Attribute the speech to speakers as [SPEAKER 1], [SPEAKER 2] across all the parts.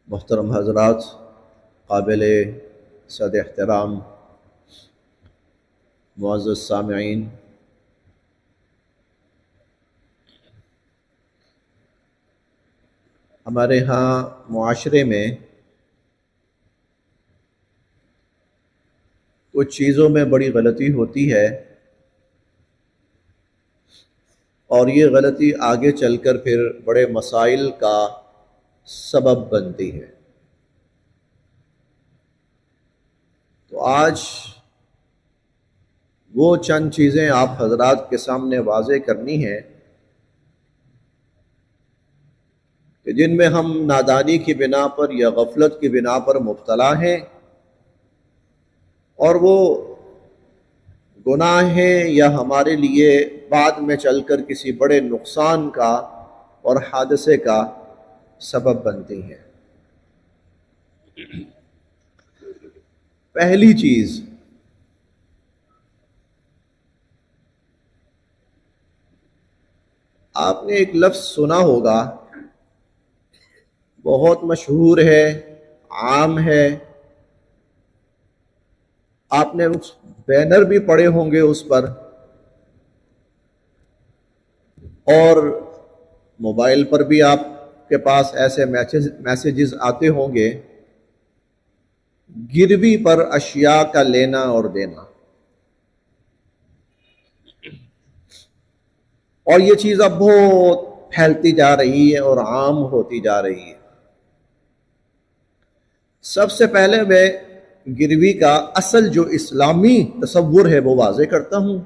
[SPEAKER 1] محترم حضرات، قابل صد احترام معزز سامعین، ہمارے ہاں معاشرے میں کچھ چیزوں میں بڑی غلطی ہوتی ہے اور یہ غلطی آگے چل کر پھر بڑے مسائل کا سبب بنتی ہے۔ تو آج وہ چند چیزیں آپ حضرات کے سامنے واضح کرنی ہیں کہ جن میں ہم نادانی کی بنا پر یا غفلت کی بنا پر مبتلا ہیں، اور وہ گناہ ہیں یا ہمارے لیے بعد میں چل کر کسی بڑے نقصان کا اور حادثے کا سبب بنتی ہیں۔ پہلی چیز، آپ نے ایک لفظ سنا ہوگا، بہت مشہور ہے، عام ہے، آپ نے اس بینر بھی پڑھے ہوں گے اس پر، اور موبائل پر بھی آپ کے پاس ایسے میسیجز آتے ہوں گے، گروی پر اشیاء کا لینا اور دینا۔ اور یہ چیز اب بہت پھیلتی جا رہی ہے اور عام ہوتی جا رہی ہے۔ سب سے پہلے میں گروی کا اصل جو اسلامی تصور ہے وہ واضح کرتا ہوں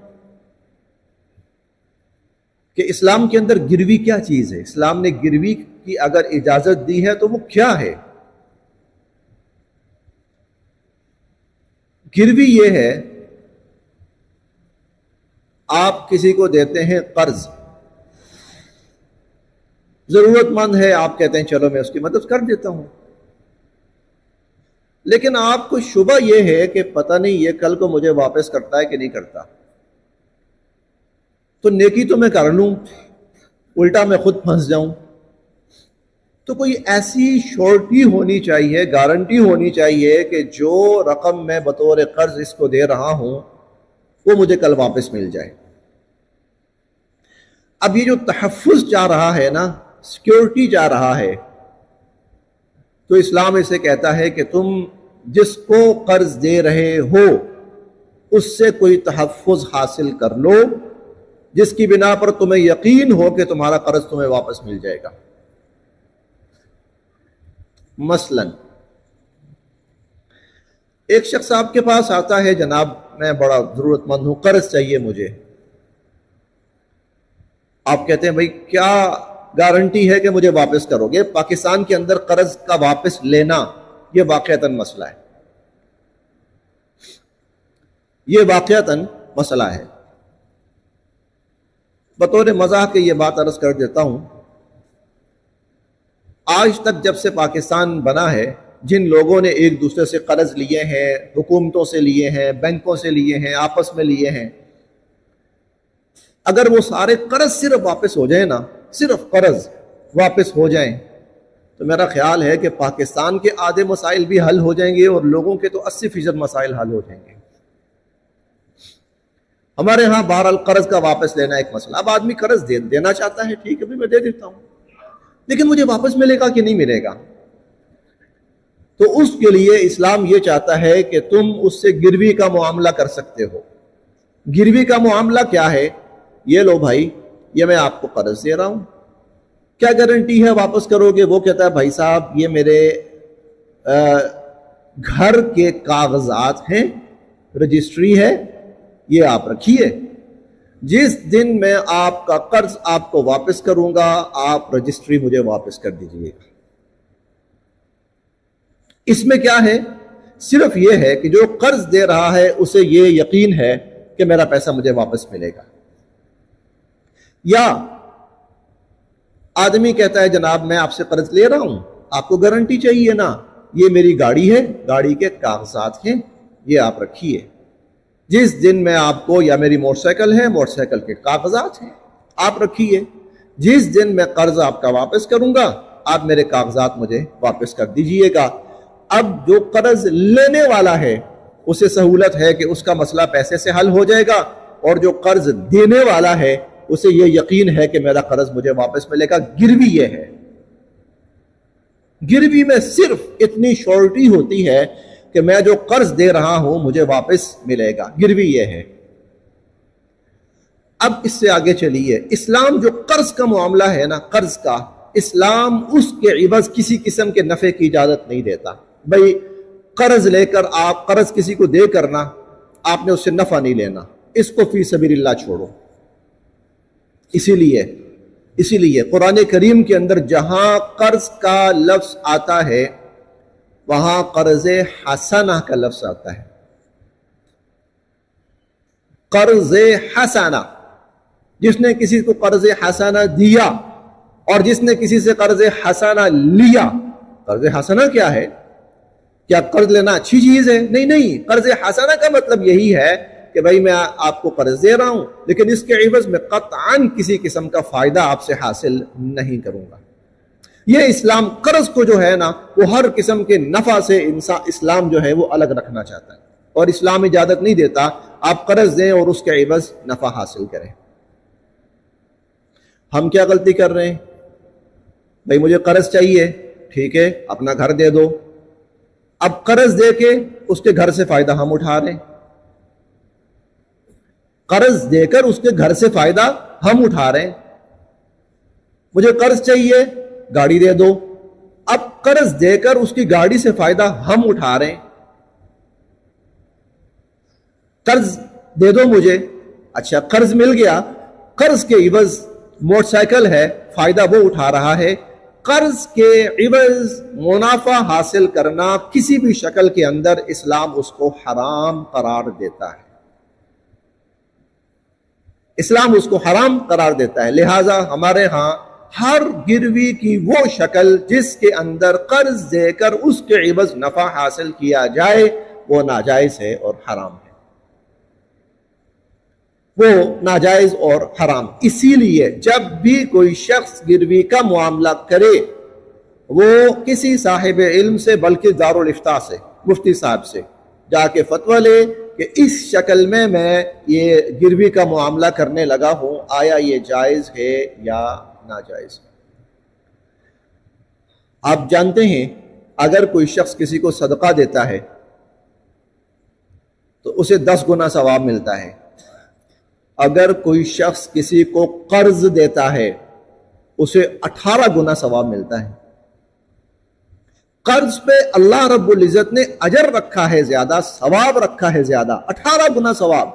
[SPEAKER 1] کہ اسلام کے اندر گروی کیا چیز ہے۔ اسلام نے گروی کی اگر اجازت دی ہے تو وہ کیا ہے؟ گروی یہ ہے، آپ کسی کو دیتے ہیں قرض، ضرورت مند ہے، آپ کہتے ہیں چلو میں اس کی مدد کر دیتا ہوں، لیکن آپ کو شبہ یہ ہے کہ پتہ نہیں یہ کل کو مجھے واپس کرتا ہے کہ نہیں کرتا، تو نیکی تو میں کر لوں، الٹا میں خود پھنس جاؤں۔ تو کوئی ایسی شورٹی ہونی چاہیے، گارنٹی ہونی چاہیے کہ جو رقم میں بطور قرض اس کو دے رہا ہوں وہ مجھے کل واپس مل جائے۔ اب یہ جو تحفظ چاہ رہا ہے نا، سیکیورٹی چاہ رہا ہے، تو اسلام اسے کہتا ہے کہ تم جس کو قرض دے رہے ہو اس سے کوئی تحفظ حاصل کر لو، جس کی بنا پر تمہیں یقین ہو کہ تمہارا قرض تمہیں واپس مل جائے گا۔ مثلا ایک شخص آپ کے پاس آتا ہے، جناب میں بڑا ضرورت مند ہوں، قرض چاہیے مجھے۔ آپ کہتے ہیں بھائی کیا گارنٹی ہے کہ مجھے واپس کرو گے؟ پاکستان کے اندر قرض کا واپس لینا یہ واقعتاً مسئلہ ہے، یہ واقعتاً مسئلہ ہے۔ بطور مزاح کے یہ بات عرض کر دیتا ہوں، آج تک جب سے پاکستان بنا ہے، جن لوگوں نے ایک دوسرے سے قرض لیے ہیں، حکومتوں سے لیے ہیں، بینکوں سے لیے ہیں، آپس میں لیے ہیں، اگر وہ سارے قرض صرف واپس ہو جائیں نا، صرف قرض واپس ہو جائیں، تو میرا خیال ہے کہ پاکستان کے آدھے مسائل بھی حل ہو جائیں گے اور لوگوں کے تو 80% مسائل حل ہو جائیں گے۔ ہمارے ہاں بہرحال قرض کا واپس لینا ایک مسئلہ۔ اب آدمی قرض دینا چاہتا ہے، ٹھیک ہے بھی میں دے دیتا ہوں، لیکن مجھے واپس ملے گا کہ نہیں ملے گا؟ تو اس کے لیے اسلام یہ چاہتا ہے کہ تم اس سے گروی کا معاملہ کر سکتے ہو۔ گروی کا معاملہ کیا ہے؟ یہ لو بھائی، یہ میں آپ کو قرض دے رہا ہوں، کیا گارنٹی ہے واپس کرو گے؟ وہ کہتا ہے بھائی صاحب یہ میرے گھر کے کاغذات ہیں، رجسٹری ہے، یہ آپ رکھیے، جس دن میں آپ کا قرض آپ کو واپس کروں گا آپ رجسٹری مجھے واپس کر دیجئے گا۔ اس میں کیا ہے؟ صرف یہ ہے کہ جو قرض دے رہا ہے اسے یہ یقین ہے کہ میرا پیسہ مجھے واپس ملے گا۔ یا آدمی کہتا ہے جناب میں آپ سے قرض لے رہا ہوں، آپ کو گارنٹی چاہیے نا، یہ میری گاڑی ہے، گاڑی کے کاغذات ہیں، یہ آپ رکھیے، جس دن میں آپ کو، یا میری موٹر سائیکل ہے، موٹر سائیکل کے کاغذات ہیں، آپ رکھیے، جس دن میں قرض آپ کا واپس کروں گا آپ میرے کاغذات مجھے واپس کر دیجئے گا۔ اب جو قرض لینے والا ہے اسے سہولت ہے کہ اس کا مسئلہ پیسے سے حل ہو جائے گا، اور جو قرض دینے والا ہے اسے یہ یقین ہے کہ میرا قرض مجھے واپس ملے گا۔ گروی یہ ہے، گروی میں صرف اتنی شورٹی ہوتی ہے کہ میں جو قرض دے رہا ہوں مجھے واپس ملے گا، گروی یہ ہے۔ اب اس سے آگے چلیے، اسلام جو قرض کا معاملہ ہے نا، قرض کا، اسلام اس کے عوض کسی قسم کے نفع کی اجازت نہیں دیتا۔ بھئی قرض لے کر آپ قرض کسی کو دے کرنا، آپ نے اس سے نفع نہیں لینا، اس کو فی سبیل اللہ چھوڑو۔ اسی لیے قرآن کریم کے اندر جہاں قرض کا لفظ آتا ہے وہاں قرض حسنہ کا لفظ آتا ہے۔ قرض حسنہ، جس نے کسی کو قرض حسنہ دیا اور جس نے کسی سے قرض حسنہ لیا۔ قرض حسنہ کیا ہے؟ کیا قرض لینا اچھی چیز ہے؟ نہیں، قرض حسنہ کا مطلب یہی ہے کہ بھائی میں آپ کو قرض دے رہا ہوں لیکن اس کے عوض میں قطعاً کسی قسم کا فائدہ آپ سے حاصل نہیں کروں گا۔ یہ اسلام قرض کو جو ہے نا وہ ہر قسم کے نفع سے اسلام جو ہے وہ الگ رکھنا چاہتا ہے، اور اسلام اجازت نہیں دیتا آپ قرض دیں اور اس کے عوض نفع حاصل کریں۔ ہم کیا غلطی کر رہے ہیں؟ بھائی مجھے قرض چاہیے، ٹھیک ہے اپنا گھر دے دو، اب قرض دے کے اس کے گھر سے فائدہ ہم اٹھا رہے ہیں، قرض دے کر اس کے گھر سے فائدہ ہم اٹھا رہے ہیں۔ مجھے قرض چاہیے، گاڑی دے دو، اب قرض دے کر اس کی گاڑی سے فائدہ ہم اٹھا رہے ہیں۔ قرض دے دو مجھے، اچھا قرض مل گیا، قرض کے عوض موٹر سائیکل ہے، فائدہ وہ اٹھا رہا ہے۔ قرض کے عوض منافع حاصل کرنا کسی بھی شکل کے اندر اسلام اس کو حرام قرار دیتا ہے، اسلام اس کو حرام قرار دیتا ہے۔ لہٰذا ہمارے ہاں ہر گروی کی وہ شکل جس کے اندر قرض دے کر اس کے عوض نفع حاصل کیا جائے وہ ناجائز ہے اور حرام ہے، وہ ناجائز اور حرام۔ اسی لیے جب بھی کوئی شخص گروی کا معاملہ کرے وہ کسی صاحب علم سے، بلکہ دارالافتاء سے، مفتی صاحب سے جا کے فتویٰ لے کہ اس شکل میں یہ گروی کا معاملہ کرنے لگا ہوں، آیا یہ جائز ہے یا ناجائز ہے۔ آپ جانتے ہیں اگر کوئی شخص کسی کو صدقہ دیتا ہے تو اسے 10 گنا ثواب ملتا ہے، اگر کوئی شخص کسی کو قرض دیتا ہے اسے 18 گنا ثواب ملتا ہے۔ قرض پہ اللہ رب العزت نے اجر رکھا ہے زیادہ، ثواب رکھا ہے زیادہ، 18 گنا ثواب۔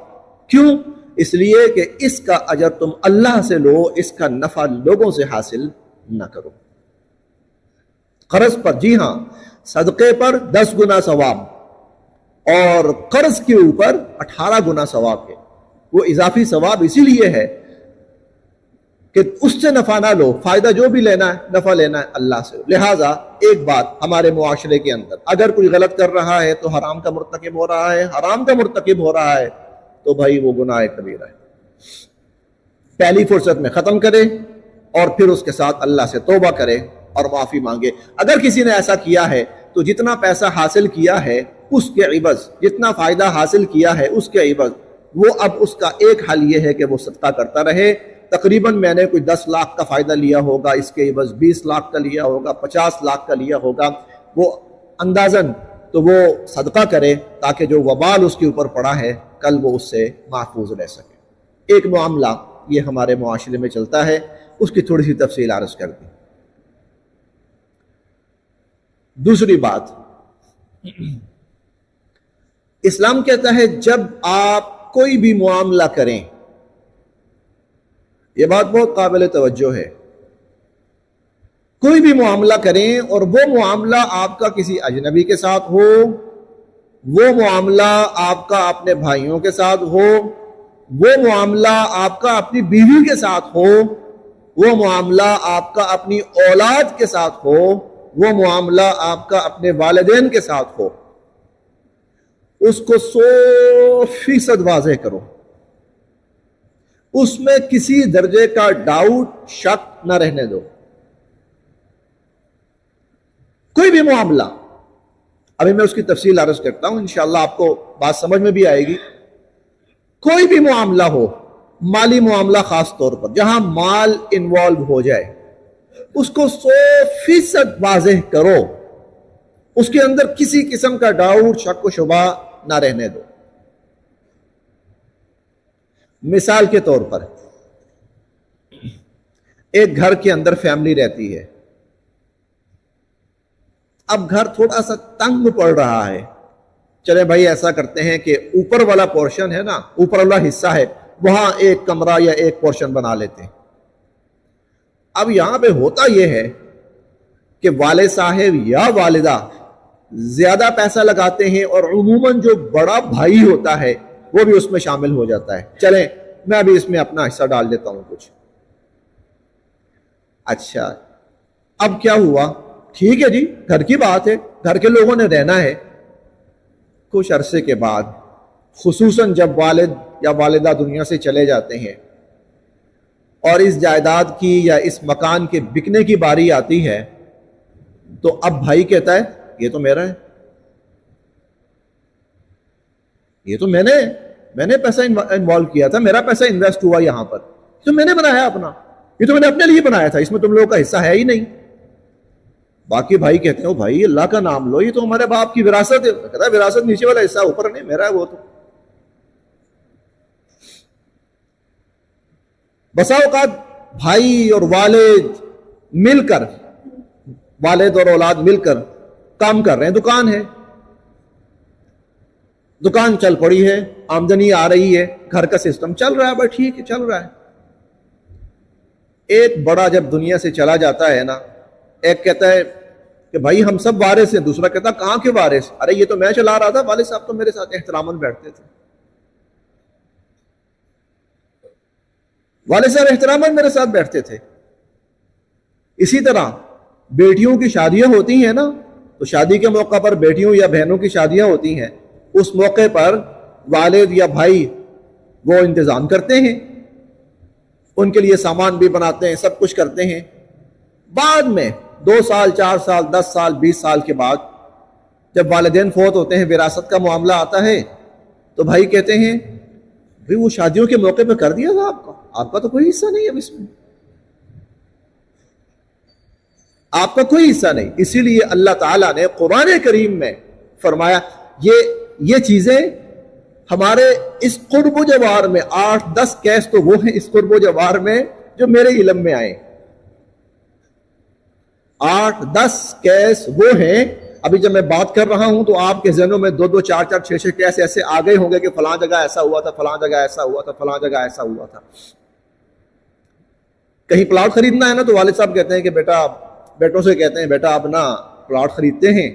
[SPEAKER 1] کیوں؟ اس لیے کہ اس کا اجر تم اللہ سے لو، اس کا نفع لوگوں سے حاصل نہ کرو۔ قرض پر، جی ہاں، صدقے پر 10 گنا ثواب اور قرض کے اوپر 18 گنا ثواب ہے۔ وہ اضافی ثواب اسی لیے ہے کہ اس سے نفع نہ لو، فائدہ جو بھی لینا ہے نفع لینا ہے اللہ سے۔ لہٰذا ایک بات ہمارے معاشرے کے اندر، اگر کوئی غلط کر رہا ہے تو حرام کا مرتکب ہو رہا ہے، حرام کا مرتکب ہو رہا ہے تو بھائی وہ گناہ کبیرہ ہے، پہلی فرصت میں ختم کرے اور پھر اس کے ساتھ اللہ سے توبہ کرے اور معافی مانگے۔ اگر کسی نے ایسا کیا ہے تو جتنا پیسہ حاصل کیا ہے اس کے عوض، جتنا فائدہ حاصل کیا ہے اس کے عوض، وہ اب اس کا ایک حل یہ ہے کہ وہ صدقہ کرتا رہے۔ تقریباً میں نے کوئی 10 لاکھ کا فائدہ لیا ہوگا، اس کے عوض 20 لاکھ کا لیا ہوگا، 50 لاکھ کا لیا ہوگا، وہ اندازاً تو وہ صدقہ کرے تاکہ جو وبال اس کے اوپر پڑا ہے کل وہ اس سے محفوظ رہ سکے۔ ایک معاملہ یہ ہمارے معاشرے میں چلتا ہے، اس کی تھوڑی سی تفصیل عرض کر دی۔ دوسری بات، اسلام کہتا ہے جب آپ کوئی بھی معاملہ کریں، یہ بات بہت قابل توجہ ہے، کوئی بھی معاملہ کریں اور وہ معاملہ آپ کا کسی اجنبی کے ساتھ ہو، وہ معاملہ آپ کا اپنے بھائیوں کے ساتھ ہو، وہ معاملہ آپ کا اپنی بیوی کے ساتھ ہو، وہ معاملہ آپ کا اپنی اولاد کے ساتھ ہو، وہ معاملہ آپ کا اپنے والدین کے ساتھ ہو، اس کو 100% واضح کرو، اس میں کسی درجے کا ڈاؤٹ، شک نہ رہنے دو۔ کوئی بھی معاملہ، ابھی میں اس کی تفصیل عرض کرتا ہوں، انشاءاللہ آپ کو بات سمجھ میں بھی آئے گی. کوئی بھی معاملہ ہو، مالی معاملہ خاص طور پر جہاں مال انوالو ہو جائے، اس کو 100% واضح کرو، اس کے اندر کسی قسم کا ڈاؤٹ، شک و شبہ نہ رہنے دو. مثال کے طور پر ایک گھر کے اندر فیملی رہتی ہے. اب گھر تھوڑا سا تنگ پڑ رہا ہے، چلے بھائی ایسا کرتے ہیں کہ اوپر والا پورشن ہے نا، اوپر والا حصہ ہے، وہاں ایک کمرہ یا ایک پورشن بنا لیتے ہیں. اب یہاں پہ ہوتا یہ ہے کہ والد صاحب یا والدہ زیادہ پیسہ لگاتے ہیں، اور عموماً جو بڑا بھائی ہوتا ہے وہ بھی اس میں شامل ہو جاتا ہے. چلیں میں ابھی اس میں اپنا حصہ ڈال دیتا ہوں کچھ. اچھا اب کیا ہوا؟ ٹھیک ہے جی، گھر کی بات ہے، گھر کے لوگوں نے رہنا ہے. کچھ عرصے کے بعد، خصوصاً جب والد یا والدہ دنیا سے چلے جاتے ہیں اور اس جائیداد کی یا اس مکان کے بکنے کی باری آتی ہے، تو اب بھائی کہتا ہے یہ تو میرا ہے، یہ تو میں نے پیسہ انوالو کیا تھا، میرا پیسہ انویسٹ ہوا یہاں پر، تو میں نے بنایا اپنا، یہ تو میں نے اپنے لیے بنایا تھا، اس میں تم لوگوں کا حصہ ہے ہی نہیں. باقی بھائی کہتے ہیں بھائی اللہ کا نام لو، یہ تو ہمارے باپ کی وراثت ہے. کہتا ہے وراثت نیچے والا حصہ، اوپر نہیں، میرا ہے وہ. تو بسا اوقات بھائی اور والد مل کر، والد اور اولاد مل کر کام کر رہے ہیں، دکان ہے، دکان چل پڑی ہے، آمدنی آ رہی ہے، گھر کا سسٹم چل رہا ہے، بھائی ٹھیک ہے چل رہا ہے. ایک بڑا جب دنیا سے چلا جاتا ہے نا، ایک کہتا ہے کہ بھائی ہم سب وارث ہیں، دوسرا کہتا کہاں کے وارث؟ ارے یہ تو میں چلا رہا تھا، والد صاحب تو میرے ساتھ احتراماً بیٹھتے تھے، والد صاحب احتراماً میرے ساتھ بیٹھتے تھے. اسی طرح بیٹیوں کی شادیاں ہوتی ہیں نا، تو شادی کے موقع پر بیٹیوں یا بہنوں کی شادیاں ہوتی ہیں، اس موقع پر والد یا بھائی وہ انتظام کرتے ہیں، ان کے لیے سامان بھی بناتے ہیں، سب کچھ کرتے ہیں. بعد میں 2 سال 4 سال 10 سال 20 سال کے بعد جب والدین فوت ہوتے ہیں، وراثت کا معاملہ آتا ہے، تو بھائی کہتے ہیں بھائی وہ شادیوں کے موقع پہ کر دیا تھا آپ کا تو کوئی حصہ نہیں اب اس میں، آپ کا کوئی حصہ نہیں. اسی لیے اللہ تعالیٰ نے قرآن کریم میں فرمایا یہ چیزیں ہمارے اس قرب و جوار میں 8-10 کیس تو وہ ہیں اس قرب و جوار میں جو میرے علم میں آئے. 8-10 کیس وہ ہیں. ابھی جب میں بات کر رہا ہوں تو آپ کے ذہنوں میں 2-2 4-4 6-6 کیس ایسے آ گئے ہوں گے کہ فلاں جگہ ایسا ہوا تھا، فلاں جگہ ایسا ہوا تھا، فلاں جگہ ایسا ہوا تھا. کہیں پلاٹ خریدنا ہے نا، تو والد صاحب کہتے ہیں کہ بیٹوں سے کہتے ہیں بیٹا اب نا پلاٹ خریدتے ہیں،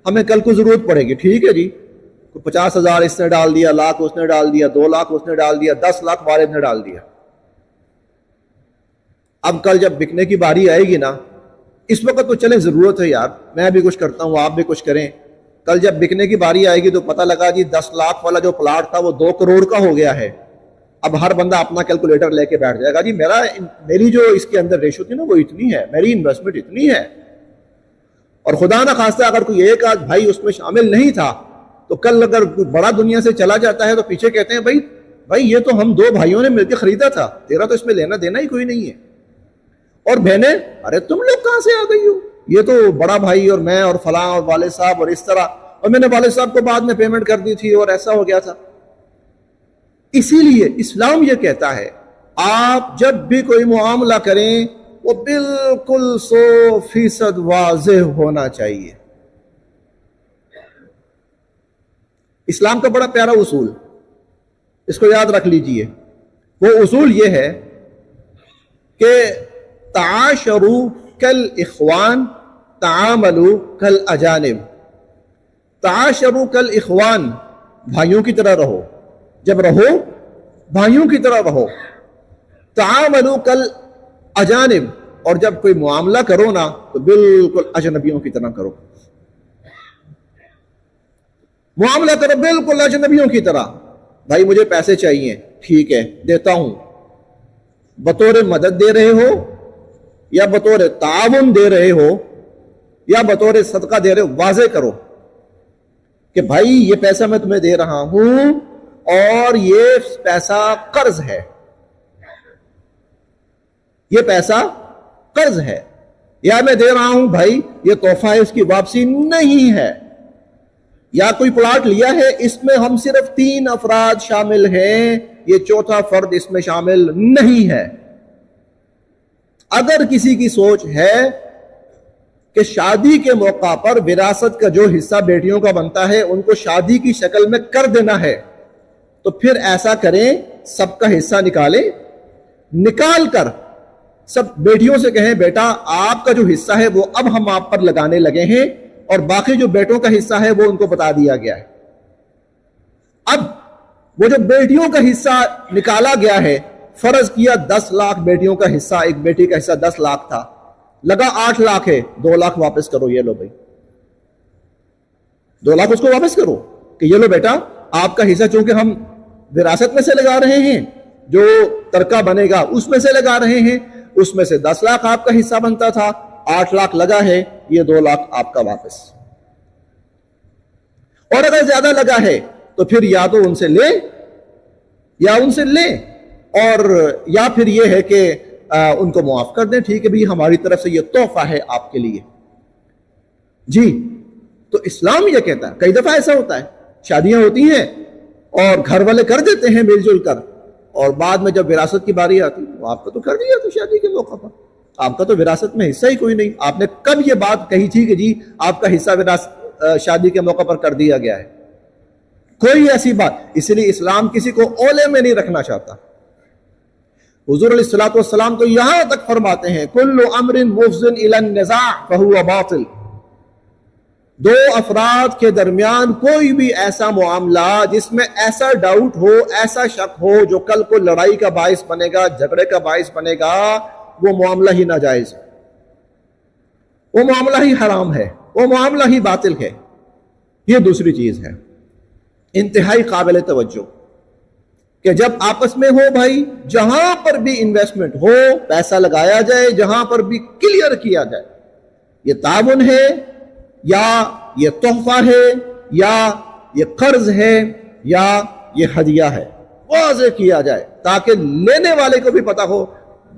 [SPEAKER 1] ہمیں کل کو ضرورت پڑے گی. ٹھیک ہے جی، 50,000 اس نے ڈال دیا، لاکھ اس نے ڈال دیا، 2 لاکھ اس نے ڈال دیا، 10 لاکھ والد نے ڈال دیا. اب کل جب بکنے کی باری آئے گی نا، اس وقت تو چلے ضرورت ہے یار، میں بھی کچھ کرتا ہوں، آپ بھی کچھ کریں. کل جب بکنے کی باری آئے گی تو پتہ لگا جی 10 لاکھ والا جو پلاٹ تھا وہ 2 کروڑ کا ہو گیا ہے. اب ہر بندہ اپنا کیلکولیٹر لے کے بیٹھ جائے گا، جی میری جو اس کے اندر ریشو تھی نا وہ اتنی ہے، میری انویسٹمنٹ اتنی ہے. اور خدا نہ خواستہ اگر کوئی ایک آدھ بھائی اس میں شامل نہیں تھا، تو کل اگر کوئی بڑا دنیا سے چلا جاتا ہے تو پیچھے کہتے ہیں بھائی یہ تو ہم 2 بھائیوں نے مل کے خریدا تھا، تیرا تو اس میں لینا دینا ہی کوئی نہیں ہے. اور بہنیں ارے تم لوگ کہاں سے آ گئی ہو، یہ تو بڑا بھائی اور میں اور فلاں اور والد صاحب اور اس طرح، اور میں نے والد صاحب کو بعد میں پیمنٹ کر دی تھی اور ایسا ہو گیا تھا. اسی لیے اسلام یہ کہتا ہے آپ جب بھی کوئی معاملہ کریں وہ بالکل 100% واضح ہونا چاہیے. اسلام کا بڑا پیارا اصول، اس کو یاد رکھ لیجئے. وہ اصول یہ ہے کہ تعاشروا کالاخوان تعاملوا کالاجانب. تعاشروا کالاخوان، بھائیوں کی طرح رہو، جب رہو بھائیوں کی طرح رہو. تعاملوا کالاجانب، اور جب کوئی معاملہ کرو نا تو بالکل اجنبیوں کی طرح کرو. معاملہ کرو بالکل اجنبیوں کی طرح. بھائی مجھے پیسے چاہیے، ٹھیک ہے دیتا ہوں، بطور مدد دے رہے ہو یا بطور تعاون دے رہے ہو، یا بطور صدقہ دے رہے ہو، واضح کرو کہ بھائی یہ پیسہ میں تمہیں دے رہا ہوں اور یہ پیسہ قرض ہے، یہ پیسہ قرض ہے، یا میں دے رہا ہوں بھائی یہ تحفہ ہے، اس کی واپسی نہیں ہے، یا کوئی پلاٹ لیا ہے اس میں ہم صرف 3 افراد شامل ہیں، یہ چوتھا فرد اس میں شامل نہیں ہے۔ اگر کسی کی سوچ ہے کہ شادی کے موقع پر وراثت کا جو حصہ بیٹیوں کا بنتا ہے ان کو شادی کی شکل میں کر دینا ہے، تو پھر ایسا کریں، سب کا حصہ نکالیں، نکال کر سب بیٹیوں سے کہیں بیٹا آپ کا جو حصہ ہے وہ اب ہم آپ پر لگانے لگے ہیں، اور باقی جو بیٹوں کا حصہ ہے وہ ان کو بتا دیا گیا ہے۔ اب وہ جو بیٹیوں کا حصہ نکالا گیا ہے، فرض کیا 10 لاکھ بیٹیوں کا حصہ، ایک بیٹی کا حصہ 10 لاکھ تھا، لگا 8 لاکھ ہے، 2 لاکھ واپس کرو، یہ لو بھائی 2 لاکھ اس کو واپس کرو کہ یہ لو بیٹا آپ کا حصہ چونکہ ہم وراثت میں سے لگا رہے ہیں، جو ترکہ بنے گا اس میں سے لگا رہے ہیں، اس میں سے 10 لاکھ آپ کا حصہ بنتا تھا، 8 لاکھ لگا ہے، یہ 2 لاکھ آپ کا واپس۔ اور اگر زیادہ لگا ہے تو پھر یا تو ان سے لیں یا ان سے لیں، اور یا پھر یہ ہے کہ ان کو معاف کر دیں، ٹھیک ہے بھی ہماری طرف سے یہ تحفہ ہے آپ کے لیے۔ جی تو اسلام یہ کہتا ہے، کئی دفعہ ایسا ہوتا ہے شادیاں ہوتی ہیں اور گھر والے کر دیتے ہیں مل جل کر، اور بعد میں جب وراثت کی باری آتی تو آپ کا تو کر دیا تو شادی کے موقع پر، آپ کا تو وراثت میں حصہ ہی کوئی نہیں، آپ نے کب یہ بات کہی تھی کہ جی آپ کا حصہ وراثت شادی کے موقع پر کر دیا گیا ہے؟ کوئی ایسی بات، اس لیے اسلام کسی کو اولے میں نہیں رکھنا چاہتا۔ حضور علیہ الصلوۃ والسلام تو یہاں تک فرماتے ہیں کل امر مفض الی النزاع فہو باطل، 2 افراد کے درمیان کوئی بھی ایسا معاملہ جس میں ایسا ڈاؤٹ ہو، ایسا شک ہو جو کل کو لڑائی کا باعث بنے گا، جھگڑے کا باعث بنے گا، وہ معاملہ ہی ناجائز ہے، وہ معاملہ ہی حرام ہے، وہ معاملہ ہی باطل ہے۔ یہ دوسری چیز ہے انتہائی قابل توجہ کہ جب آپس میں ہو بھائی، جہاں پر بھی انویسٹمنٹ ہو پیسہ لگایا جائے، جہاں پر بھی کلیئر کیا جائے یہ تعاون ہے یا یہ تحفہ ہے یا یہ قرض ہے یا یہ ہدیہ ہے، واضح کیا جائے تاکہ لینے والے کو بھی پتا ہو،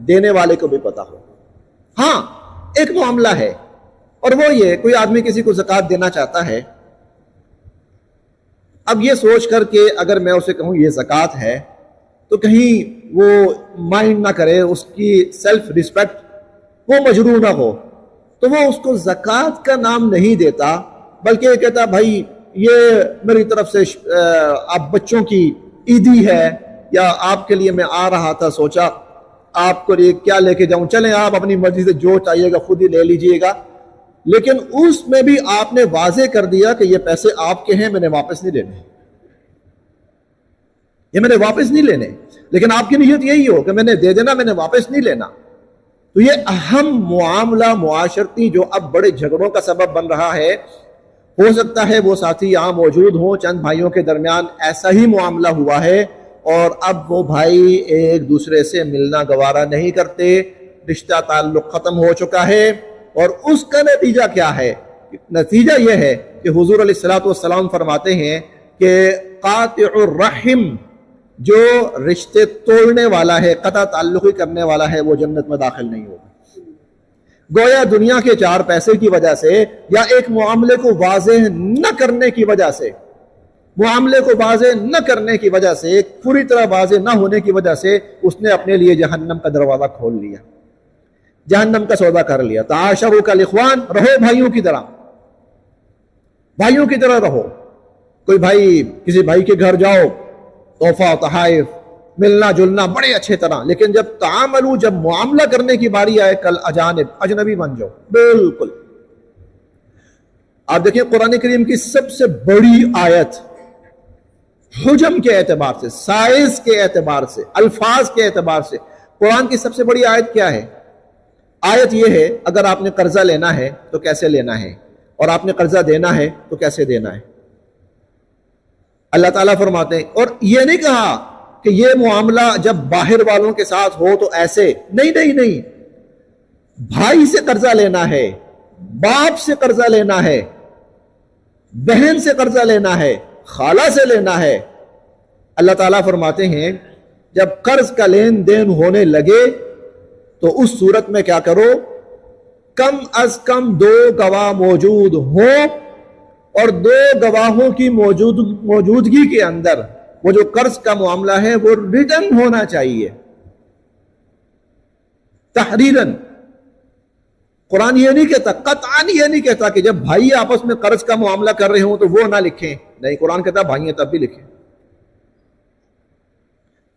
[SPEAKER 1] دینے والے کو بھی پتا ہو۔ ہاں ایک معاملہ ہے، اور وہ یہ کوئی آدمی کسی کو زکوٰۃ دینا چاہتا ہے، اب یہ سوچ کر کہ اگر میں اسے کہوں یہ زکوٰۃ ہے تو کہیں وہ مائنڈ نہ کرے، اس کی سیلف ریسپیکٹ وہ مجروح نہ ہو، تو وہ اس کو زکوٰۃ کا نام نہیں دیتا، بلکہ یہ کہتا بھائی یہ میری طرف سے آپ بچوں کی عیدی ہے، یا آپ کے لیے میں آ رہا تھا، سوچا آپ کو یہ کیا لے کے جاؤں، چلیں آپ اپنی مرضی سے جو چاہیے گا خود ہی لے لیجئے گا۔ لیکن اس میں بھی آپ نے واضح کر دیا کہ یہ پیسے آپ کے ہیں، میں نے واپس نہیں لینے، یہ میں نے واپس نہیں لینے، لیکن آپ کی نیت یہی ہو کہ میں نے دے دینا، میں نے واپس نہیں لینا۔ تو یہ اہم معاملہ معاشرتی جو اب بڑے جھگڑوں کا سبب بن رہا ہے، ہو سکتا ہے وہ ساتھی یہاں موجود ہوں، چند بھائیوں کے درمیان ایسا ہی معاملہ ہوا ہے اور اب وہ بھائی ایک دوسرے سے ملنا گوارا نہیں کرتے، رشتہ تعلق ختم ہو چکا ہے، اور اس کا نتیجہ کیا ہے؟ نتیجہ یہ ہے کہ حضور علیہ الصلوۃ والسلام فرماتے ہیں کہ قاطع الرحم، جو رشتے توڑنے والا ہے، قطع تعلقی کرنے والا ہے، وہ جنت میں داخل نہیں ہوگا۔ گویا دنیا کے 4 پیسے کی وجہ سے یا ایک معاملے کو واضح نہ کرنے کی وجہ سے، معاملے کو واضح نہ کرنے کی وجہ سے، پوری طرح واضح نہ ہونے کی وجہ سے اس نے اپنے لیے جہنم کا دروازہ کھول لیا، جہنم کا سودا کر لیا۔ تعاشروا کالاخوان، رہو بھائیوں کی طرح، بھائیوں کی طرح رہو۔ کوئی بھائی کسی بھائی کے گھر جاؤ، تحفہ تحائف، ملنا جلنا بڑے اچھے طرح، لیکن جب تعاملوا، جب معاملہ کرنے کی باری آئے، کل اجانب، اجنبی بن جاؤ بالکل۔ آپ دیکھیں قرآن کریم کی سب سے بڑی آیت حجم کے اعتبار سے، سائز کے اعتبار سے، الفاظ کے اعتبار سے، قرآن کی سب سے بڑی آیت کیا ہے؟ آیت یہ ہے اگر آپ نے قرضہ لینا ہے تو کیسے لینا ہے، اور آپ نے قرضہ دینا ہے تو کیسے دینا ہے۔ اللہ تعالیٰ فرماتے ہیں، اور یہ نہیں کہا کہ یہ معاملہ جب باہر والوں کے ساتھ ہو تو ایسے، نہیں نہیں نہیں، بھائی سے قرضہ لینا ہے، باپ سے قرضہ لینا ہے، بہن سے قرضہ لینا ہے، خالہ سے لینا ہے، اللہ تعالیٰ فرماتے ہیں جب قرض کا لین دین ہونے لگے تو اس صورت میں کیا کرو، کم از کم 2 گواہ موجود ہوں، اور 2 گواہوں کی موجودگی کے اندر وہ جو قرض کا معاملہ ہے وہ ریٹن ہونا چاہیے تحریراً۔ قرآن یہ نہیں کہتا، قطعاً یہ نہیں کہتا کہ جب بھائی آپس میں قرض کا معاملہ کر رہے ہوں تو وہ نہ لکھیں، نہیں، قرآن کہتا بھائی ہیں تب بھی لکھیں،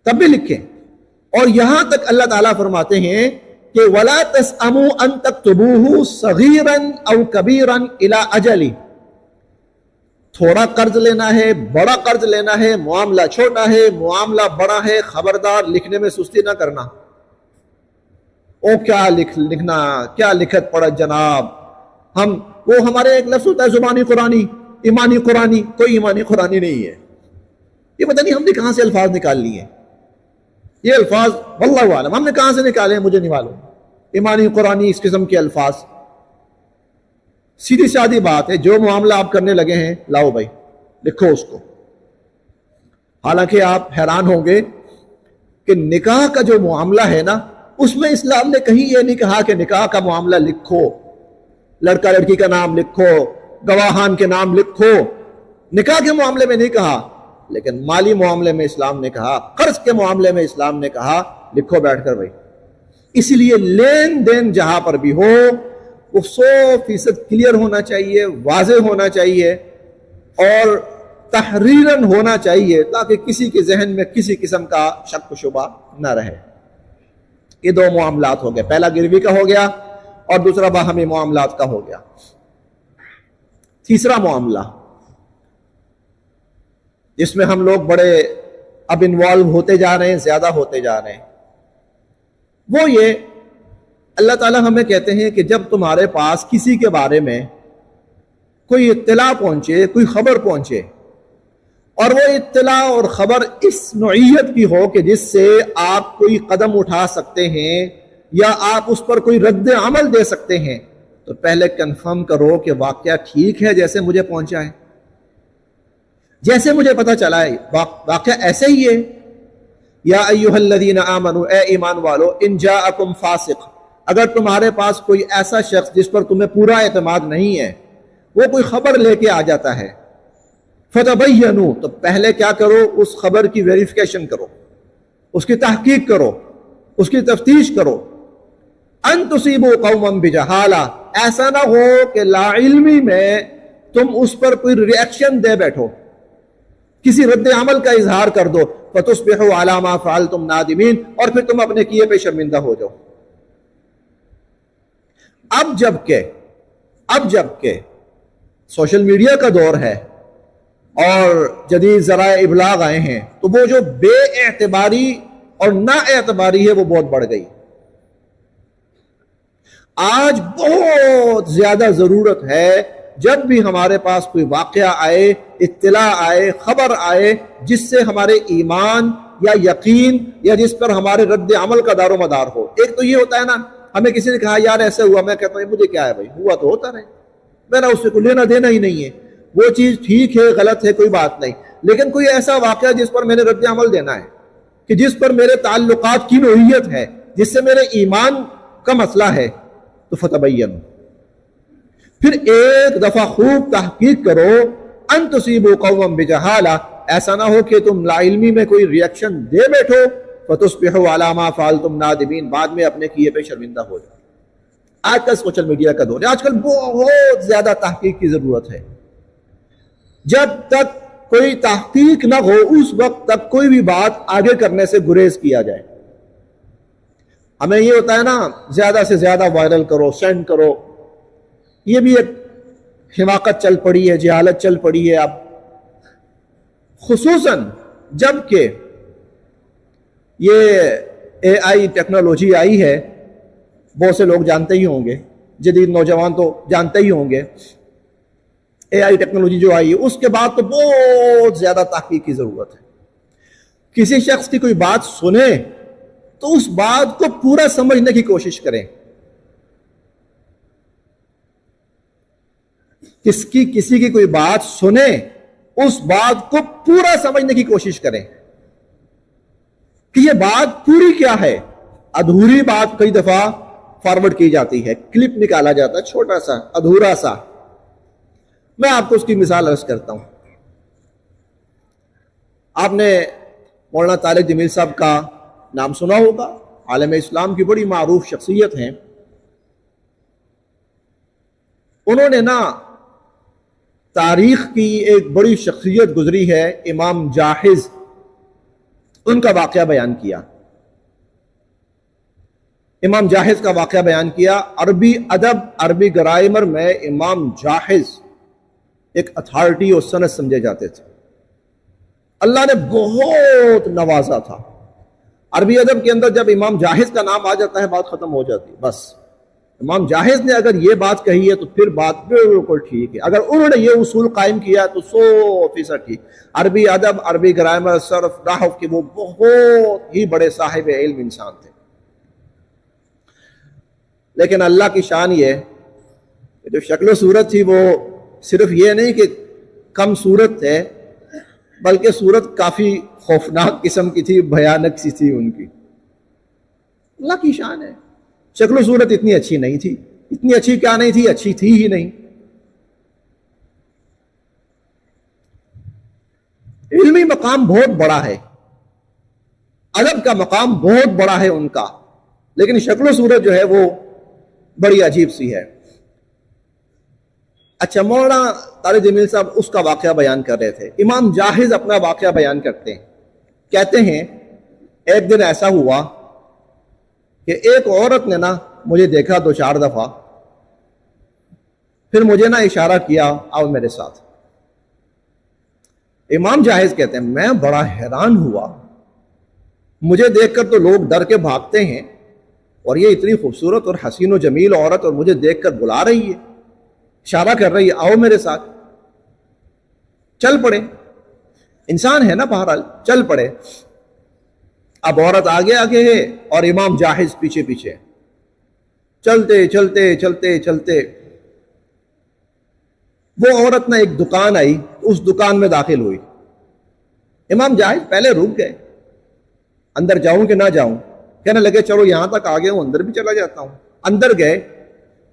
[SPEAKER 1] تب بھی لکھیں۔ اور یہاں تک اللہ تعالیٰ فرماتے ہیں کہ وَلَا تَسْأَمُوا أَن تَكْتُبُوهُ صَغِيرًا أَوْ كَبِيرًا إِلَىٰ أَجَلِهِ، تھوڑا قرض لینا ہے، بڑا قرض لینا ہے، معاملہ چھوٹا ہے، معاملہ بڑا ہے، خبردار لکھنے میں سستی نہ کرنا۔ او کیا لکھنا، کیا لکھت پڑت جناب، وہ ہمارے ایک لفظ ہوتا ہے زبانی قرآنی، ایمانی قرآنی، کوئی ایمانی قرآنی نہیں ہے، یہ پتہ نہیں ہم نے کہاں سے الفاظ نکال لیے ہیں، یہ الفاظ واللہ عالم ہم نے کہاں سے نکالے ہیں مجھے نہیں معلوم، ایمانی قرآنی اس قسم کے الفاظ۔ سیدھی سادی بات ہے، جو معاملہ آپ کرنے لگے ہیں لاؤ بھائی لکھو اس کو۔ حالانکہ آپ حیران ہوں گے کہ نکاح کا جو معاملہ ہے نا، اس میں اسلام نے کہیں یہ نہیں کہا کہ نکاح کا معاملہ لکھو، لڑکا لڑکی کا نام لکھو، گواہان کے نام لکھو، نکاح کے معاملے میں نہیں کہا، لیکن مالی معاملے میں اسلام نے کہا، قرض کے معاملے میں اسلام نے کہا لکھو بیٹھ کر بھائی۔ اس لیے لین دین جہاں پر بھی ہو وہ 100% کلیئر ہونا چاہیے، واضح ہونا چاہیے اور تحریراً ہونا چاہیے، تاکہ کسی کے ذہن میں کسی قسم کا شک و شبہ نہ رہے۔ یہ 2 معاملات ہو گئے، پہلا گروی کا ہو گیا اور دوسرا باہمی معاملات کا ہو گیا۔ تیسرا معاملہ جس میں ہم لوگ بڑے اب انوالو ہوتے جا رہے ہیں، زیادہ ہوتے جا رہے ہیں، وہ یہ اللہ تعالیٰ ہمیں کہتے ہیں کہ جب تمہارے پاس کسی کے بارے میں کوئی اطلاع پہنچے، کوئی خبر پہنچے، اور وہ اطلاع اور خبر اس نوعیت کی ہو کہ جس سے آپ کوئی قدم اٹھا سکتے ہیں یا آپ اس پر کوئی رد عمل دے سکتے ہیں، تو پہلے کنفرم کرو کہ واقعہ ٹھیک ہے جیسے مجھے پہنچا ہے، جیسے مجھے پتا چلا ہے واقعہ ایسے ہی ہے۔ یا ایھا الذین آمنوا، اے ایمان والو، ان جاءکم فاسق، اگر تمہارے پاس کوئی ایسا شخص جس پر تمہیں پورا اعتماد نہیں ہے وہ کوئی خبر لے کے آ جاتا ہے، فتبینوا، تو پہلے کیا کرو، اس خبر کی ویریفیکیشن کرو، اس کی تحقیق کرو، اس کی تفتیش کرو، ان تصیبوا قوما بجہالہ، ایسا نہ ہو کہ لا علمی میں تم اس پر کوئی ری ایکشن دے بیٹھو، کسی رد عمل کا اظہار کر دو، فتصبحوا علی ما فعلتم نادمین، اور پھر تم اپنے کیے پہ شرمندہ ہو جاؤ۔ اب جب کہ سوشل میڈیا کا دور ہے اور جدید ذرائع ابلاغ آئے ہیں، تو وہ جو بے اعتباری اور نا اعتباری ہے وہ بہت بڑھ گئی۔ آج بہت زیادہ ضرورت ہے جب بھی ہمارے پاس کوئی واقعہ آئے، اطلاع آئے، خبر آئے جس سے ہمارے ایمان یا یقین یا جس پر ہمارے رد عمل کا دار و مدار ہو۔ ایک تو یہ ہوتا ہے نا، ہمیں کسی نے کہا یار ایسے ہوا، میں کہتا ہوں مجھے کیا ہے بھائی، ہوا تو ہوتا رہے، میرا اس سے کوئی لینا دینا ہی نہیں ہے، وہ چیز ٹھیک ہے غلط ہے کوئی بات نہیں، لیکن کوئی ایسا واقعہ جس پر میں نے رد عمل دینا ہے، کہ جس پر میرے تعلقات کی نوعیت ہے، جس سے میرے ایمان کا مسئلہ ہے، تو فتبین، پھر ایک دفعہ خوب تحقیق کرو، ان تصیبوا قوما بجہالہ، ایسا نہ ہو کہ تم لا علمی میں کوئی ریئیکشن دے بیٹھو، فتصبحوا علی ما فعلتم نادمین، بعد میں اپنے کیے پہ شرمندہ ہو جاؤ۔ آج کل سوشل میڈیا کا دور ہے، آج کل بہت زیادہ تحقیق کی ضرورت ہے۔ جب تک کوئی تحقیق نہ ہو اس وقت تک کوئی بھی بات آگے کرنے سے گریز کیا جائے۔ ہمیں یہ ہوتا ہے نا، زیادہ سے زیادہ وائرل کرو، سینڈ کرو، یہ بھی ایک حماقت چل پڑی ہے، جہالت چل پڑی ہے اب، خصوصاً جب کہ یہ اے آئی ٹیکنالوجی آئی ہے، بہت سے لوگ جانتے ہی ہوں گے، جدید نوجوان تو جانتے ہی ہوں گے، اے آئی ٹیکنالوجی جو آئی ہے اس کے بعد تو بہت زیادہ تحقیق کی ضرورت ہے۔ کسی شخص کی کوئی بات سنیں تو اس بات کو پورا سمجھنے کی کوشش کریں، کسی کی کوئی بات سنے، اس بات کو پورا سمجھنے کی کوشش کریں کہ یہ بات پوری کیا ہے. ادھوری بات کئی دفعہ فارورڈ کی جاتی ہے، کلپ نکالا جاتا ہے چھوٹا سا ادھورا سا. میں آپ کو اس کی مثال عرض کرتا ہوں. آپ نے مولانا طارق جمیل صاحب کا نام سنا ہوگا، عالم اسلام کی بڑی معروف شخصیت ہیں. انہوں نے نا تاریخ کی ایک بڑی شخصیت گزری ہے امام جاحظ، ان کا واقعہ بیان کیا. امام جاحظ کا واقعہ بیان کیا. عربی ادب، عربی گرامر میں امام جاحظ ایک اتھارٹی اور سند سمجھے جاتے تھے. اللہ نے بہت نوازا تھا. عربی ادب کے اندر جب امام جاحظ کا نام آ جاتا ہے بات ختم ہو جاتی ہے. بس امام جاحظ نے اگر یہ بات کہی ہے تو پھر بات بالکل ٹھیک ہے. اگر انہوں نے یہ اصول قائم کیا تو 100% ٹھیک. عربی ادب، عربی گرامر، صرف، نحو کے وہ بہت ہی بڑے صاحب علم انسان تھے. لیکن اللہ کی شان یہ کہ جو شکل و صورت تھی وہ صرف یہ نہیں کہ کم صورت ہے، بلکہ صورت کافی خوفناک قسم کی تھی، بھیانک سی تھی ان کی. اللہ کی شان ہے. شکل و صورت اتنی اچھی نہیں تھی. اتنی اچھی کیا نہیں تھی، اچھی تھی ہی نہیں. علمی مقام بہت بڑا ہے، ادب کا مقام بہت بڑا ہے ان کا، لیکن شکل و صورت جو ہے وہ بڑی عجیب سی ہے. اچھا، مولانا طارق جمیل صاحب اس کا واقعہ بیان کر رہے تھے. امام جاحظ اپنا واقعہ بیان کرتے ہیں. کہتے ہیں ایک دن ایسا ہوا کہ ایک عورت نے نا مجھے دیکھا 2-4 دفعہ، پھر مجھے نا اشارہ کیا آؤ میرے ساتھ. امام جاحظ کہتے ہیں میں بڑا حیران ہوا. مجھے دیکھ کر تو لوگ ڈر کے بھاگتے ہیں، اور یہ اتنی خوبصورت اور حسین و جمیل عورت اور مجھے دیکھ کر بلا رہی ہے، اشارہ کر رہی ہے آؤ میرے ساتھ. چل پڑے، انسان ہے نا بہرحال، چل پڑے. اب عورت آگے آگے ہے اور امام جاحظ پیچھے پیچھے. چلتے چلتے چلتے چلتے وہ عورت نا ایک دکان آئی، اس دکان میں داخل ہوئی. امام جاحظ پہلے رک گئے، اندر جاؤں کہ نہ جاؤں. کہنے لگے چلو یہاں تک آ گئے ہوں، اندر بھی چلا جاتا ہوں. اندر گئے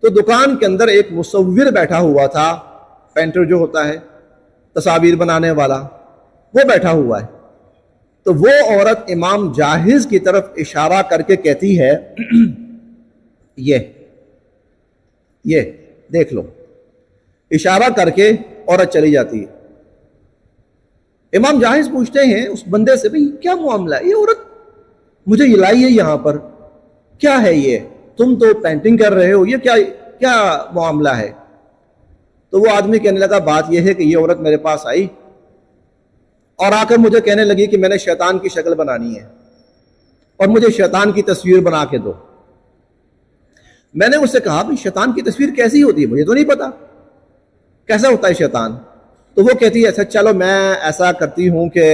[SPEAKER 1] تو دکان کے اندر ایک مصور بیٹھا ہوا تھا، پینٹر جو ہوتا ہے تصاویر بنانے والا، وہ بیٹھا ہوا ہے. تو وہ عورت امام جاحظ کی طرف اشارہ کر کے کہتی ہے یہ دیکھ لو. اشارہ کر کے عورت چلی جاتی ہے. امام جاحظ پوچھتے ہیں اس بندے سے بھئی کیا معاملہ ہے، یہ عورت مجھے یہ لائی ہے یہاں پر، کیا ہے یہ، تم تو پینٹنگ کر رہے ہو، یہ کیا معاملہ ہے. تو وہ آدمی کہنے لگا بات یہ ہے کہ یہ عورت میرے پاس آئی اور آ کر مجھے کہنے لگی کہ میں نے شیطان کی شکل بنانی ہے اور مجھے شیطان کی تصویر بنا کے دو. میں نے اس سے کہا بھئی شیطان کی تصویر کیسی ہوتی ہے، مجھے تو نہیں پتا کیسا ہوتا ہے شیطان. تو وہ کہتی ہے اچھا چلو میں ایسا کرتی ہوں کہ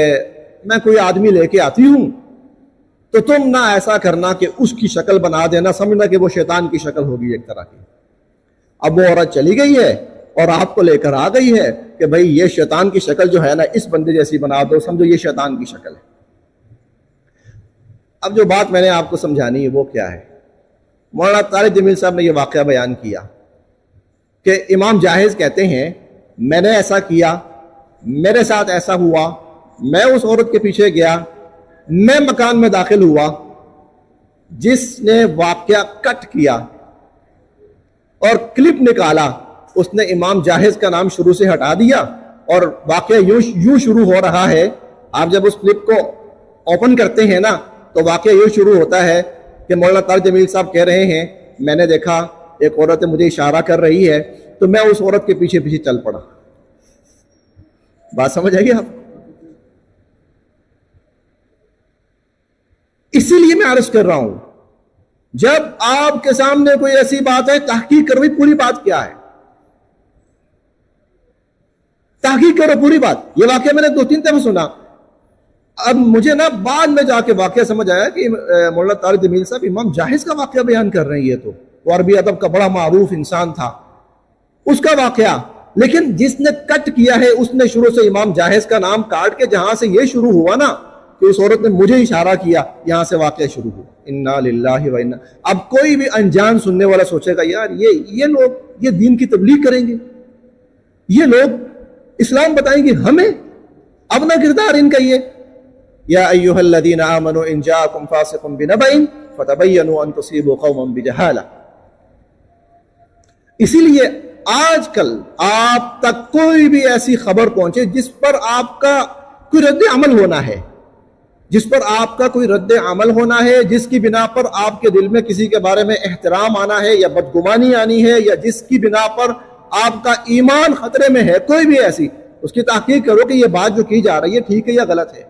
[SPEAKER 1] میں کوئی آدمی لے کے آتی ہوں، تو تم نہ ایسا کرنا کہ اس کی شکل بنا دینا، سمجھنا کہ وہ شیطان کی شکل ہوگی ایک طرح کی. اب وہ عورت چلی گئی ہے اور آپ کو لے کر آ گئی ہے کہ بھئی یہ شیطان کی شکل جو ہے نا اس بندے جیسی بنا دو، سمجھو یہ شیطان کی شکل ہے. اب جو بات میں نے آپ کو سمجھانی ہے وہ کیا ہے، مولانا طارق جمیل صاحب نے یہ واقعہ بیان کیا کہ امام جاحظ کہتے ہیں میں نے ایسا کیا، میرے ساتھ ایسا ہوا، میں اس عورت کے پیچھے گیا، میں مکان میں داخل ہوا، جس نے واقعہ کٹ کیا اور کلپ نکالا اس نے امام جاحظ کا نام شروع سے ہٹا دیا اور واقعہ یوں شروع ہو رہا ہے. آپ جب اس کلپ کو اوپن کرتے ہیں نا تو واقعہ یوں شروع ہوتا ہے کہ مولانا طارق جمیل صاحب کہہ رہے ہیں میں نے دیکھا ایک عورت مجھے اشارہ کر رہی ہے تو میں اس عورت کے پیچھے پیچھے چل پڑا. بات سمجھ آئے گی آپ؟ اسی لیے میں عرض کر رہا ہوں جب آپ کے سامنے کوئی ایسی بات ہے تحقیق کرو پوری بات کیا ہے، تحقیق کرو پوری بات. یہ واقعہ میں نے 2-3 دفعہ سنا. اب مجھے نا بعد میں جا کے واقعہ سمجھ آیا کہ مولانا طارق جمیل صاحب امام جاحظ کا واقعہ بیان کر رہے ہیں. یہ تو وہ عربی ادب کا بڑا معروف انسان تھا، اس کا واقعہ لیکن جس نے کٹ کیا ہے اس نے شروع سے امام جاہز کا نام کاٹ کے جہاں سے یہ شروع ہوا نا کہ اس عورت نے مجھے اشارہ کیا، یہاں سے واقعہ شروع ہوا. انا للہ و انا. اب کوئی بھی انجان سننے والا سوچے گا یار یہ لوگ یہ دین کی تبلیغ کریں گے، یہ لوگ اسلام بتائیں گے ہمیں، اپنا کردار ان کا یہ. یا ایھا الذین آمنوا ان جاءکم فاسق بنبأ فتبینوا ان تصیبوا قوما بجہالہ. اسی لیے آج کل آپ تک کوئی بھی ایسی خبر پہنچے جس پر آپ کا کوئی رد عمل ہونا ہے، جس پر آپ کا کوئی رد عمل ہونا ہے، جس کی بنا پر آپ کے دل میں کسی کے بارے میں احترام آنا ہے یا بدگمانی آنی ہے، یا جس کی بنا پر آپ کا ایمان خطرے میں ہے، کوئی بھی ایسی، اس کی تحقیق کرو کہ یہ بات جو کی جا رہی ہے ٹھیک ہے یا غلط ہے.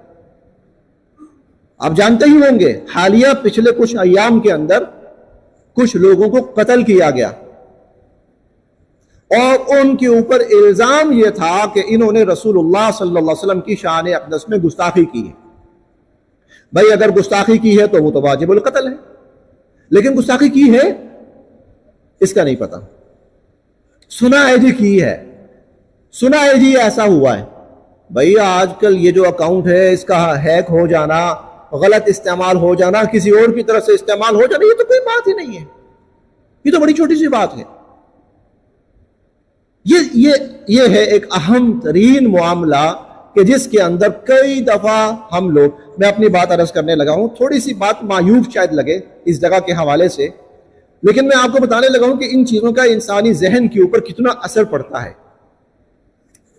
[SPEAKER 1] آپ جانتے ہی ہوں گے حالیہ پچھلے کچھ ایام کے اندر کچھ لوگوں کو قتل کیا گیا، اور ان کے اوپر الزام یہ تھا کہ انہوں نے رسول اللہ صلی اللہ علیہ وسلم کی شان اقدس میں گستاخی کی ہے. بھائی اگر گستاخی کی ہے تو وہ تو واجب القتل ہے، لیکن گستاخی کی ہے اس کا نہیں پتا. سنا ہے جی کی ہے، سنا ہے جی ایسا ہوا ہے. بھائی آج کل یہ جو اکاؤنٹ ہے اس کا ہیک ہو جانا، غلط استعمال ہو جانا، کسی اور کی طرف سے استعمال ہو جانا، یہ تو کوئی بات ہی نہیں ہے، یہ تو بڑی چھوٹی سی بات ہے. یہ ہے ایک اہم ترین معاملہ کہ جس کے اندر کئی دفعہ ہم لوگ، میں اپنی بات عرض کرنے لگا ہوں، تھوڑی سی بات مایوب شاید لگے اس جگہ کے حوالے سے، لیکن میں آپ کو بتانے لگا ہوں کہ ان چیزوں کا انسانی ذہن کے اوپر کتنا اثر پڑتا ہے.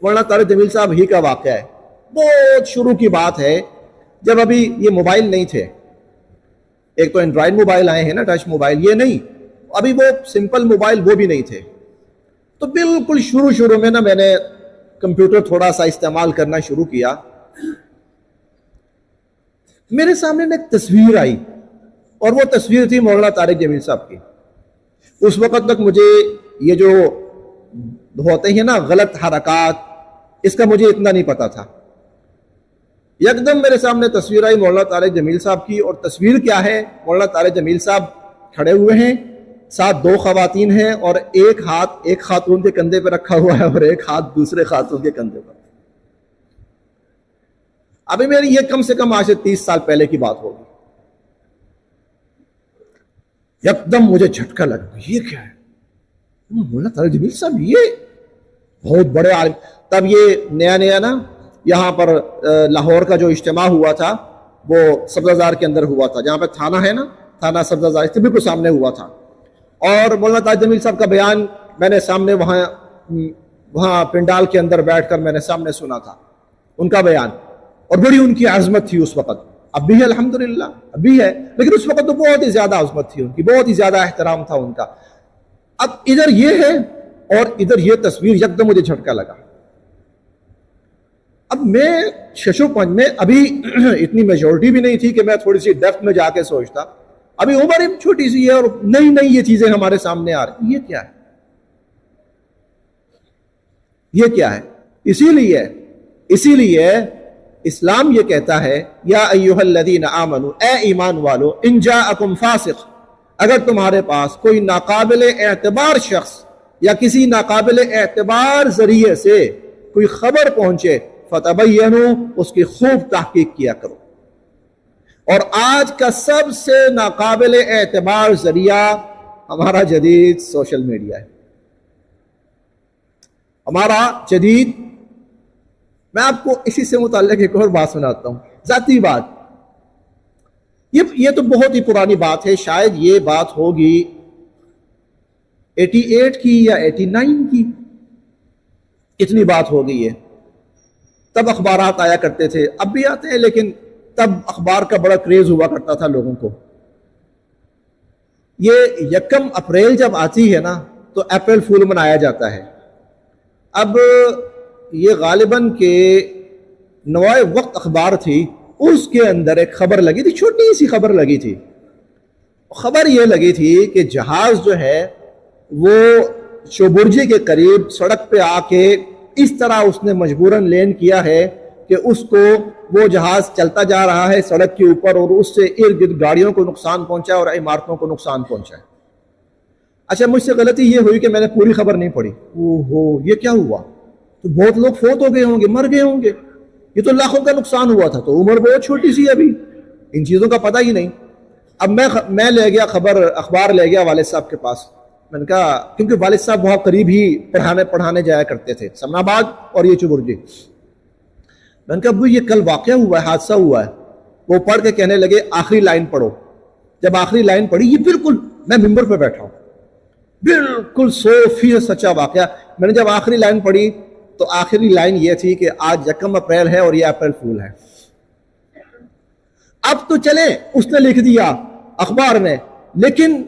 [SPEAKER 1] مولانا طارق جمیل صاحب ہی کا واقعہ ہے، بہت شروع کی بات ہے، جب ابھی یہ موبائل نہیں تھے. ایک تو اینڈرائڈ موبائل آئے ہیں نا، ٹچ موبائل، یہ نہیں، ابھی وہ سمپل موبائل وہ بھی نہیں تھے. تو بالکل شروع میں نا میں نے کمپیوٹر تھوڑا سا استعمال کرنا شروع کیا. میرے سامنے ایک تصویر آئی، اور وہ تصویر تھی مولانا طارق جمیل صاحب کی. اس وقت تک مجھے یہ جو ہوتے ہیں نا غلط حرکات، اس کا مجھے اتنا نہیں پتا تھا. یکدم میرے سامنے تصویر آئی مولانا طارق جمیل صاحب کی، اور تصویر کیا ہے، مولانا طارق جمیل صاحب کھڑے ہوئے ہیں، ساتھ دو خواتین ہیں، اور ایک ہاتھ ایک خاتون کے کندھے پہ رکھا ہوا ہے اور ایک ہاتھ دوسرے خاتون کے کندھے پر. ابھی میری یہ کم سے کم آج سے 30 سال پہلے کی بات ہوگی. یکدم مجھے جھٹکا لگا، یہ کیا ہے؟ مولانا طارق جمیل صاحب یہ بہت بڑے عالم. تب یہ نیا نا یہاں پر لاہور کا جو اجتماع ہوا تھا وہ سبزہ کے اندر ہوا تھا، جہاں پہ تھانہ ہے نا، تھانہ سبزہ اس کے بالکل سامنے ہوا تھا. اور مولانا طارق جمیل صاحب کا بیان میں نے سامنے وہاں پنڈال کے اندر بیٹھ کر میں نے سامنے سنا تھا ان کا بیان، اور بڑی ان کی عظمت تھی اس وقت. اب بھی ہے الحمدللہ، اب بھی ہے، لیکن اس وقت تو بہت ہی زیادہ عظمت تھی ان کی، بہت ہی زیادہ احترام تھا ان کا. اب ادھر یہ ہے اور ادھر یہ تصویر، یکدم مجھے جھٹکا لگا. اب میں ششو پنج میں ابھی اتنی میجورٹی بھی نہیں تھی کہ میں تھوڑی سی ڈیپتھ میں جا کے سوچتا. ابھی عمر چھوٹی سی ہے اور نئی یہ چیزیں ہمارے سامنے آ رہی، یہ کیا ہے، یہ کیا ہے. اسی لیے اسلام یہ کہتا ہے یا ایھا الذین آمنوا، اے ایمان والو، ان جاءکم فاسق، اگر تمہارے پاس کوئی ناقابل اعتبار شخص یا کسی ناقابل اعتبار ذریعے سے کوئی خبر پہنچے، فتبینوا، اس کی خوب تحقیق کیا کرو. اور آج کا سب سے ناقابل اعتبار ذریعہ ہمارا جدید سوشل میڈیا ہے. ہمارا جدید، میں آپ کو اسی سے متعلق ایک اور بات سناتا ہوں، ذاتی بات. یہ تو بہت ہی پرانی بات ہے، شاید یہ بات ہوگی 88 کی یا 89 کی، اتنی بات ہو گئی ہے. تب اخبارات آیا کرتے تھے، اب بھی آتے ہیں، لیکن تب اخبار کا بڑا کریز ہوا کرتا تھا لوگوں کو. یہ 1 اپریل جب آتی ہے نا تو اپریل فول منایا جاتا ہے. اب یہ غالباً کہ نوائے وقت اخبار تھی، اس کے اندر ایک خبر لگی تھی، چھوٹی سی خبر لگی تھی. خبر یہ لگی تھی کہ جہاز جو ہے وہ چوبرجی کے قریب سڑک پہ آ کے اس طرح اس نے مجبوراً لین کیا ہے کہ اس کو وہ جہاز چلتا جا رہا ہے سڑک کے اوپر، اور اس سے ارد گرد گاڑیوں کو نقصان پہنچا اور عمارتوں کو نقصان پہنچا ہے. اچھا مجھ سے غلطی یہ ہوئی کہ میں نے پوری خبر نہیں پڑھی، یہ کیا ہوا؟ تو بہت لوگ فوت ہو گئے ہوں گے، مر گئے ہوں گے، یہ تو لاکھوں کا نقصان ہوا تھا، تو عمر بہت چھوٹی سی ابھی، ان چیزوں کا پتہ ہی نہیں۔ اب میں لے گیا اخبار لے گیا والد صاحب کے پاس، میں نے کہا کیونکہ والد صاحب بہت قریب ہی پڑھانے جایا کرتے تھے، سمن آباد اور یہ چبرجی۔ میں نے کہا ابو یہ کل واقعہ ہوا ہے، حادثہ ہوا ہے۔ وہ پڑھ کے کہنے لگے آخری لائن پڑھو۔ جب آخری لائن پڑھی، یہ بالکل میں ممبر پہ بیٹھا ہوں، بالکل 100% سچا واقعہ۔ میں نے جب آخری لائن پڑھی تو آخری لائن یہ تھی کہ آج 1 اپریل ہے اور یہ اپریل فول ہے۔ اب تو چلے اس نے لکھ دیا اخبار میں، لیکن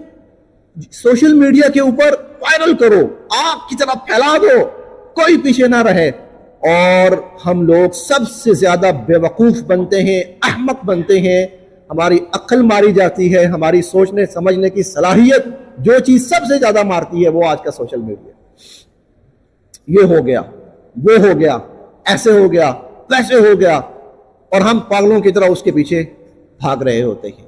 [SPEAKER 1] سوشل میڈیا کے اوپر وائرل کرو، آگ کی طرح پھیلا دو، کوئی پیچھے نہ رہے۔ اور ہم لوگ سب سے زیادہ بے وقوف بنتے ہیں، احمق بنتے ہیں، ہماری عقل ماری جاتی ہے، ہماری سوچنے سمجھنے کی صلاحیت جو چیز سب سے زیادہ مارتی ہے وہ آج کا سوشل میڈیا۔ یہ ہو گیا، وہ ہو گیا، ایسے ہو گیا، ویسے ہو گیا، اور ہم پاگلوں کی طرح اس کے پیچھے بھاگ رہے ہوتے ہیں۔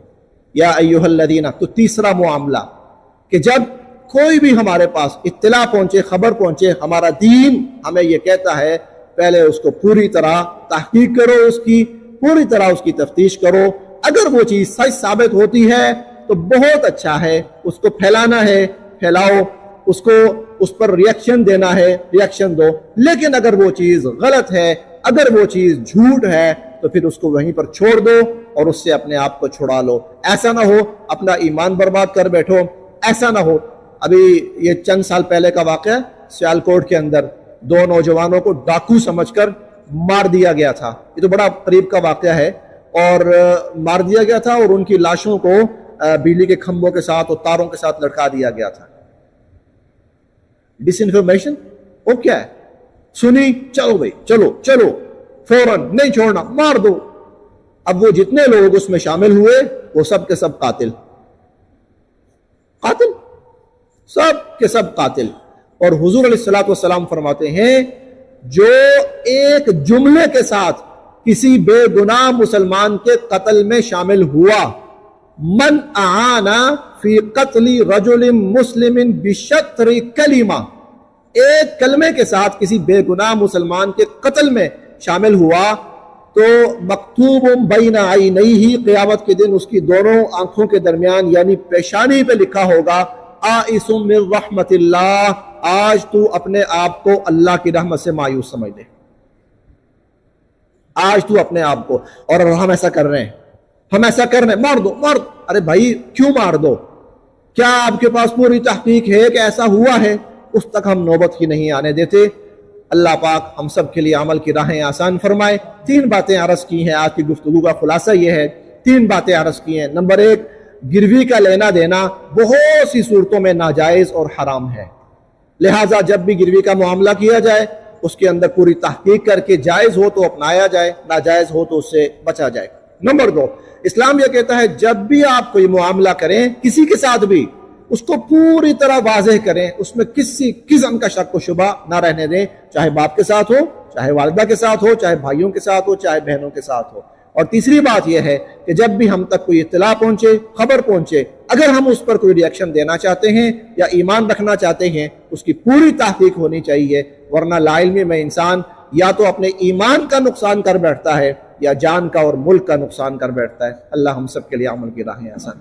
[SPEAKER 1] یا ایھا الذین، تو تیسرا معاملہ کہ جب کوئی بھی ہمارے پاس اطلاع پہنچے، خبر پہنچے، ہمارا دین ہمیں یہ کہتا ہے پہلے اس کو پوری طرح تحقیق کرو، اس کی پوری طرح اس کی تفتیش کرو، اگر وہ چیز سچ ثابت ہوتی ہے تو بہت اچھا ہے، اس کو پھیلانا ہے پھیلاؤ، اس پر ریاکشن دینا ہے ریاکشن دو، لیکن اگر وہ چیز غلط ہے، اگر وہ چیز جھوٹ ہے تو پھر اس کو وہیں پر چھوڑ دو اور اس سے اپنے آپ کو چھڑا لو۔ ایسا نہ ہو اپنا ایمان برباد کر بیٹھو، ایسا نہ ہو۔ ابھی یہ چند سال پہلے کا واقعہ، سیالکوٹ کے اندر 2 نوجوانوں کو ڈاکو سمجھ کر مار دیا گیا تھا، یہ تو بڑا قریب کا واقعہ ہے، اور مار دیا گیا تھا اور ان کی لاشوں کو بجلی کے کھمبوں کے ساتھ اور تاروں کے ساتھ لٹکا دیا گیا تھا۔ ڈس انفارمیشن وہ کیا ہے؟ سنی، چلو بھائی چلو فوراً نہیں چھوڑنا، مار دو۔ اب وہ جتنے لوگ اس میں شامل ہوئے وہ سب کے سب قاتل، سب کے سب قاتل۔ اور حضور علیہ الصلوۃ والسلام فرماتے ہیں جو ایک جملے کے ساتھ کسی بے گناہ مسلمان کے قتل میں شامل ہوا، من اعان فی قتل رجل مسلم بشطر کلمہ، ایک کلمے کے ساتھ کسی بے گناہ مسلمان کے قتل میں شامل ہوا تو مکتوب بین عینیہ، قیامت کے دن اس کی دونوں آنکھوں کے درمیان یعنی پیشانی پہ لکھا ہوگا آئس من رحمت اللہ، آج تو اپنے آپ کو اللہ کی رحمت سے مایوس سمجھ لے، آج تو اپنے آپ کو۔ اور ہم ایسا کر رہے ہیں، مار دو۔ ارے بھائی کیوں مار دو؟ کیا آپ کے پاس پوری تحقیق ہے کہ ایسا ہوا ہے؟ اس تک ہم نوبت ہی نہیں آنے دیتے۔ اللہ پاک ہم سب کے لیے عمل کی راہیں آسان فرمائے۔ 3 باتیں عرض کی ہیں، آج کی گفتگو کا خلاصہ یہ ہے، 3 باتیں عرض کی ہیں۔ نمبر 1، گروی کا لینا دینا بہت سی صورتوں میں ناجائز اور حرام ہے، لہٰذا جب بھی گروی کا معاملہ کیا جائے اس کے اندر پوری تحقیق کر کے جائز ہو تو اپنایا جائے، ناجائز ہو تو اس سے بچا جائے۔ نمبر 2، اسلام یہ کہتا ہے جب بھی آپ کوئی معاملہ کریں کسی کے ساتھ بھی، اس کو پوری طرح واضح کریں، اس میں کسی قسم کا شک و شبہ نہ رہنے دیں، چاہے باپ کے ساتھ ہو، چاہے والدہ کے ساتھ ہو، چاہے بھائیوں کے ساتھ ہو، چاہے بہنوں کے ساتھ ہو۔ اور تیسری بات یہ ہے کہ جب بھی ہم تک کوئی اطلاع پہنچے، خبر پہنچے، اگر ہم اس پر کوئی ریاکشن دینا چاہتے ہیں یا ایمان رکھنا چاہتے ہیں، اس کی پوری تحقیق ہونی چاہیے، ورنہ لا علمی میں انسان یا تو اپنے ایمان کا نقصان کر بیٹھتا ہے یا جان کا اور ملک کا نقصان کر بیٹھتا ہے۔ اللہ ہم سب کے لیے عمل کی راہیں آسان